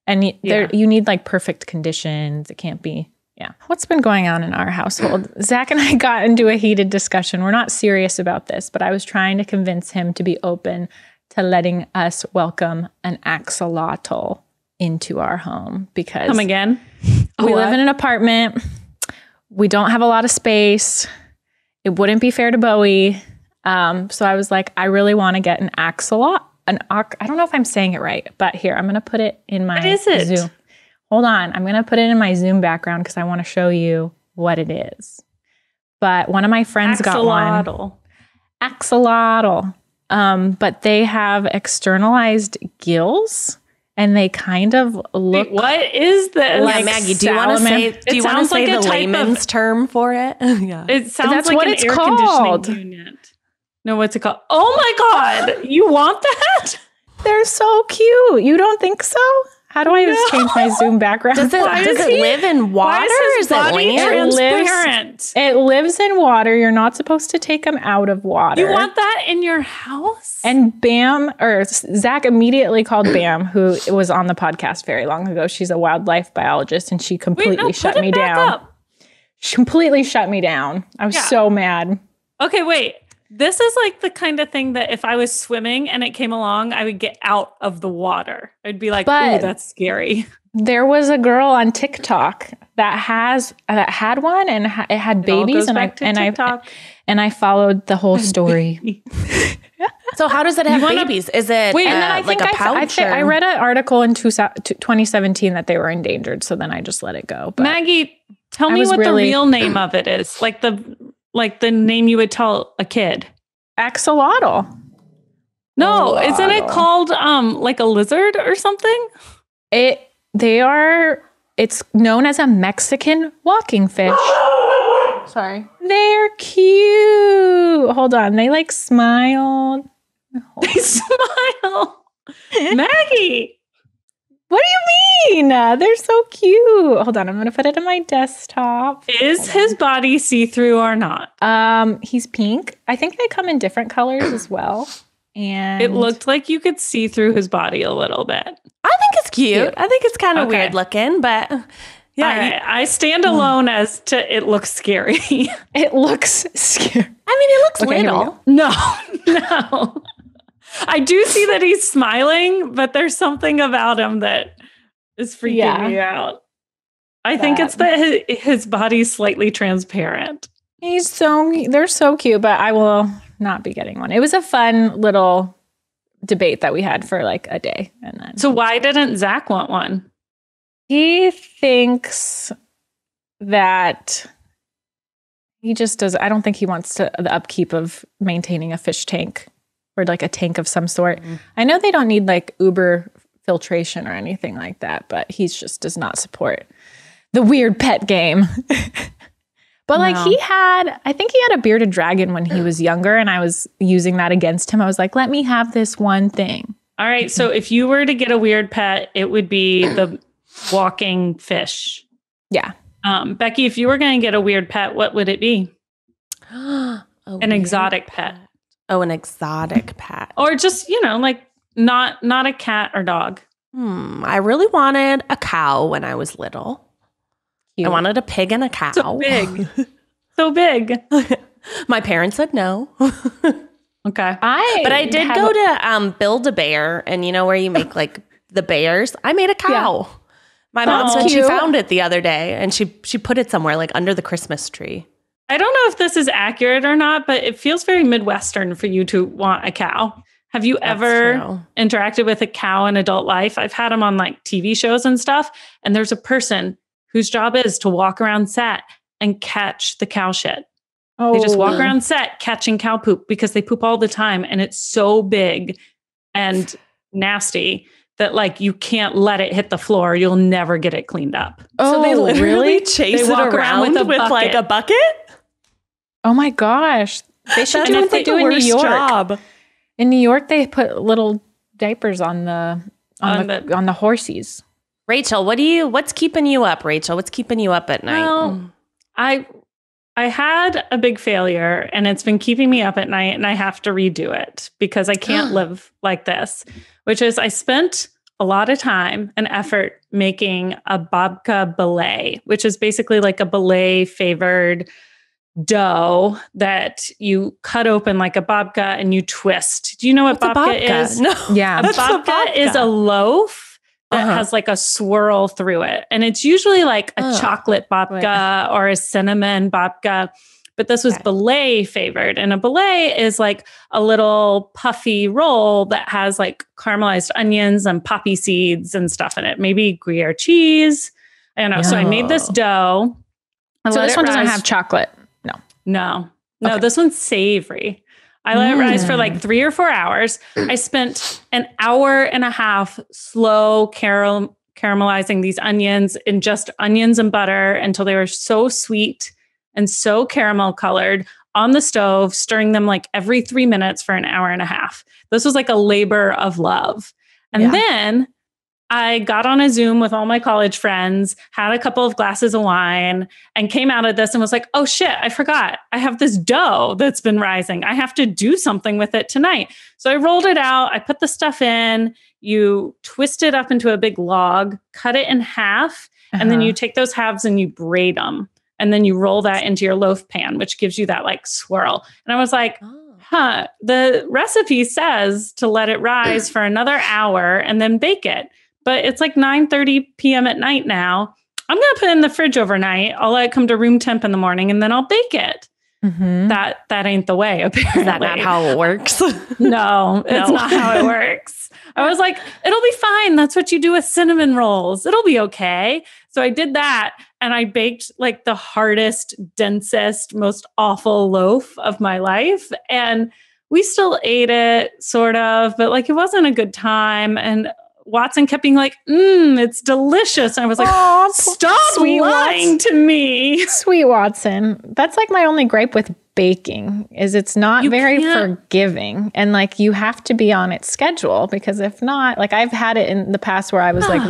and you need like perfect conditions. It can't be. Yeah. What's been going on in our household? Zach and I got into a heated discussion. We're not serious about this, but I was trying to convince him to be open to letting us welcome an axolotl into our home because come again. We live in an apartment. We don't have a lot of space. It wouldn't be fair to Bowie. So I was like, I really want to get an axolotl. I don't know if I'm saying it right, but here, I'm going to put it in my Zoom. Hold on. I'm going to put it in my Zoom background because I want to show you what it is. But one of my friends got one. Axolotl. But they have externalized gills. And they kind of look. Wait, what is this? Like Maggie, do you want to say? Do you want to say the layman's term for it? Yeah, it sounds like an air conditioning unit. No, what's it called? Oh my God, you want that? They're so cute. You don't think so? How do I just change my Zoom background? Does it live in water? Or is it land? Transparent? It lives in water. You're not supposed to take them out of water. You want that in your house? And Bam, or Zach immediately called Bam, who was on the podcast very long ago. She's a wildlife biologist, and she completely shut me down. She completely shut me down. I was so mad. Okay, wait. This is like the kind of thing that if I was swimming and it came along, I would get out of the water. I'd be like, "Ooh, that's scary." There was a girl on TikTok that had one, and it had babies, and I followed the whole story. So how does it have babies? Is it like a pouch? I read an article in 2017 that they were endangered, so then I just let it go. But Maggie, tell me what the real name of it is. Like the name you would tell a kid. Axolotl. No, isn't it called like a lizard or something? It's known as a Mexican walking fish. Sorry. They're cute. Hold on. They like smiled. They smile. Maggie. What do you mean? They're so cute. Hold on. I'm going to put it on my desktop. Is his body see-through or not? He's pink. I think they come in different colors as well. And it looked like you could see through his body a little bit. I think it's cute. I think it's kind of weird looking, but yeah. I stand alone as to it looks scary. It looks scary. I mean, it looks little. No. I do see that he's smiling, but there's something about him that is freaking me out. I think it's that his body's slightly transparent. They're so cute, but I will not be getting one. It was a fun little debate that we had for like a day. And then so why didn't Zach want one? He thinks that he just does. I don't think he wants the upkeep of maintaining a fish tank. Or like a tank of some sort. I know they don't need like Uber filtration or anything like that, but he just does not support the weird pet game. But like I think he had a bearded dragon when he was younger, and I was using that against him. I was like, let me have this one thing. All right. So if you were to get a weird pet, it would be the walking fish. Yeah. Becky, if you were going to get a weird pet, what would it be? An exotic pet. Oh, an exotic pet. Or just, like not a cat or dog. I really wanted a cow when I was little. Cute. I wanted a pig and a cow. So big. So big. My parents said no. Okay. But I did go to Build-A-Bear, and you know where you make like the bears? I made a cow. Yeah. My mom said she found it the other day, and she put it somewhere like under the Christmas tree. I don't know if this is accurate or not, but it feels very Midwestern for you to want a cow. Have you ever interacted with a cow in adult life? I've had them on like TV shows and stuff. And there's a person whose job is to walk around set and catch the cow shit. Oh. They just walk around set catching cow poop because they poop all the time. And it's so big and nasty that like you can't let it hit the floor. You'll never get it cleaned up. So they literally chase it around with like a bucket? Oh my gosh. They should do what they do in New York. Job. In New York, they put little diapers on the horsies. Rachel, what's keeping you up, Rachel? What's keeping you up at night? Well, I had a big failure and it's been keeping me up at night and I have to redo it because I can't live like this, which is I spent a lot of time and effort making a babka belay, which is basically like a belay flavored dough that you cut open like a babka and you twist. Do you know what babka is? No. Yeah. A babka is a loaf that has like a swirl through it. And it's usually like a chocolate babka or a cinnamon babka. But this was belay flavored. And a belay is like a little puffy roll that has like caramelized onions and poppy seeds and stuff in it. Maybe Gruyere cheese. I don't know. So I made this dough. So this one doesn't have chocolate. No, this one's savory. I let it rise for like 3 or 4 hours. I spent an hour and a half slow caramelizing these onions in just onions and butter until they were so sweet and so caramel colored on the stove, stirring them like every 3 minutes for an hour and a half. This was like a labor of love. And then I got on a Zoom with all my college friends, had a couple of glasses of wine, and came out of this and was like, oh shit, I forgot. I have this dough that's been rising. I have to do something with it tonight. So I rolled it out. I put the stuff in. You twist it up into a big log, cut it in half, and then you take those halves and you braid them. And then you roll that into your loaf pan, which gives you that like swirl. And I was like, the recipe says to let it rise for another hour and then bake it. But it's like 9:30 p.m. at night now. I'm going to put it in the fridge overnight. I'll let it come to room temp in the morning and then I'll bake it. That ain't the way, apparently. Is that not how it works? No, it's not how it works. I was like, it'll be fine. That's what you do with cinnamon rolls. It'll be okay. So I did that and I baked like the hardest, densest, most awful loaf of my life. And we still ate it, sort of, but like it wasn't a good time. And Watson kept being like, it's delicious. And I was like, stop lying to me. Sweet Watson. That's like my only gripe with baking is it's not very forgiving. And like you have to be on its schedule because if not, like I've had it in the past where I was like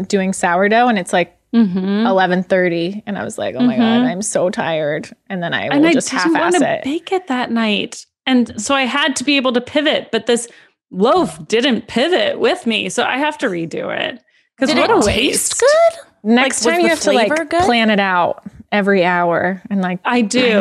doing sourdough and it's like 11:30 and I was like, oh my God, I'm so tired. And then I will just half-ass it. Bake it that night. And so I had to be able to pivot, but this loaf didn't pivot with me, so I have to redo it. Did what it a taste waste. good? Next time you have to like plan it out every hour and like I do.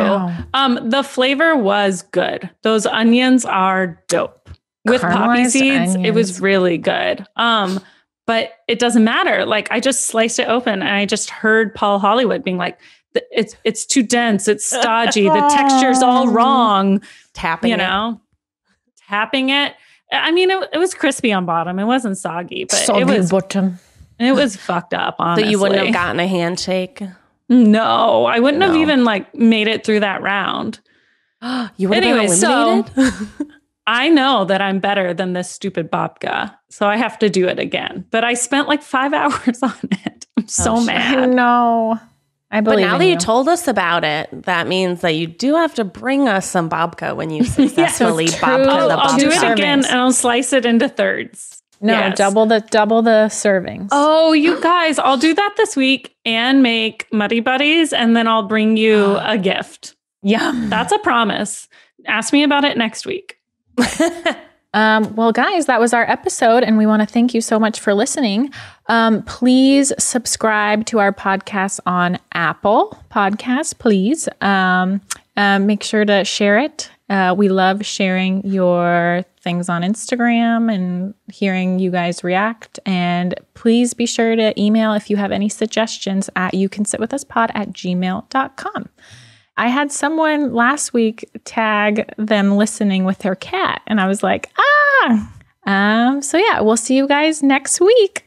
The flavor was good. Those onions are dope. With poppy seeds, it was really good. But it doesn't matter. Like I just sliced it open and I just heard Paul Hollywood being like, it's too dense, it's stodgy, the texture's all wrong. Tapping it. I mean, it was crispy on bottom. It wasn't soggy, but it was bottom. It was fucked up, honestly. So you wouldn't have gotten a handshake? No, I wouldn't have even like made it through that round. You would have been eliminated? So I know that I'm better than this stupid babka, so I have to do it again. But I spent like 5 hours on it. I'm so mad. No. But now that you told us about it, that means that you do have to bring us some babka when you successfully babka the babka. I'll do it again and I'll slice it into thirds. No, double the servings. Oh, you guys, I'll do that this week and make Muddy Buddies and then I'll bring you a gift. Yum. That's a promise. Ask me about it next week. Well, guys, that was our episode, and we want to thank you so much for listening. Please subscribe to our podcast on Apple Podcasts, please. Make sure to share it. We love sharing your things on Instagram and hearing you guys react. And please be sure to email if you have any suggestions at youcansitwithuspod@gmail.com. I had someone last week tag them listening with their cat, and I was like, So yeah, we'll see you guys next week.